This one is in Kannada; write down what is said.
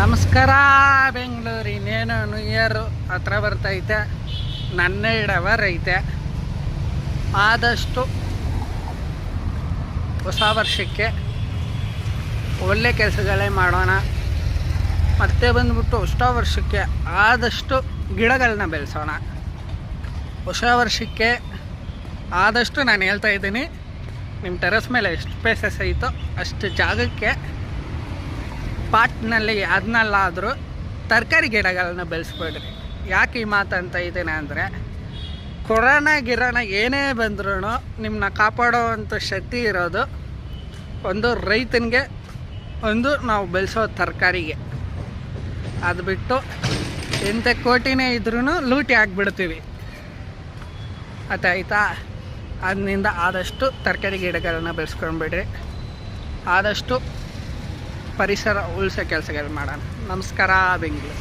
ನಮಸ್ಕಾರ ಬೆಂಗಳೂರು. ಇನ್ನೇನು ನ್ಯೂ ಇಯರ್ ಹತ್ರ ಬರ್ತೈತೆ, ನನ್ನ ಇಡವರ್ ಐತೆ. ಆದಷ್ಟು ಹೊಸ ವರ್ಷಕ್ಕೆ ಒಳ್ಳೆ ಕೆಲಸಗಳೇ ಮಾಡೋಣ. ಮತ್ತೆ ಬಂದ್ಬಿಟ್ಟು ಹೊಸ ವರ್ಷಕ್ಕೆ ಆದಷ್ಟು ಗಿಡಗಳನ್ನ ಬೆಳೆಸೋಣ. ಹೊಸ ವರ್ಷಕ್ಕೆ ಆದಷ್ಟು ನಾನು ಹೇಳ್ತಾ ಇದ್ದೀನಿ, ನಿಮ್ಮ ಟೆರೆಸ್ ಮೇಲೆ ಎಷ್ಟು ಸ್ಪೇಸಸ್ ಐತೋ ಅಷ್ಟು ಜಾಗಕ್ಕೆ ಪಾಟ್ನಲ್ಲಿ ಅದನ್ನಲ್ಲಾದರೂ ತರಕಾರಿ ಗಿಡಗಳನ್ನ ಬೆಳೆಸ್ಬೇಡ್ರಿ. ಯಾಕೆ ಈ ಮಾತಂತ ಇದ್ದೇನೆ ಅಂದರೆ, ಕೊರೋನಾ ಏನೇ ಬಂದ್ರೂ ನಿಮ್ಮನ್ನ ಕಾಪಾಡೋವಂಥ ಶಕ್ತಿ ಇರೋದು ಒಂದು ರೈತನಿಗೆ, ಒಂದು ನಾವು ಬೆಳೆಸೋ ತರಕಾರಿಗೆ. ಅದು ಬಿಟ್ಟು ಎಂಥ ಕೋಟಿನೇ ಇದ್ರೂ ಲೂಟಿ ಆಗಿಬಿಡ್ತೀವಿ. ಆಯ್ತಾ? ಅದರಿಂದ ಆದಷ್ಟು ತರಕಾರಿ ಗಿಡಗಳನ್ನ ಬೆಳೆಸ್ಕೊಂಡ್ಬಿಡ್ರಿ. ಆದಷ್ಟು ಪರಿಸರ ಉಳಿಸೋ ಕೆಲಸಗಳು ಮಾಡೋಣ. ನಮಸ್ಕಾರ ಬೆಂಗಳೂರು.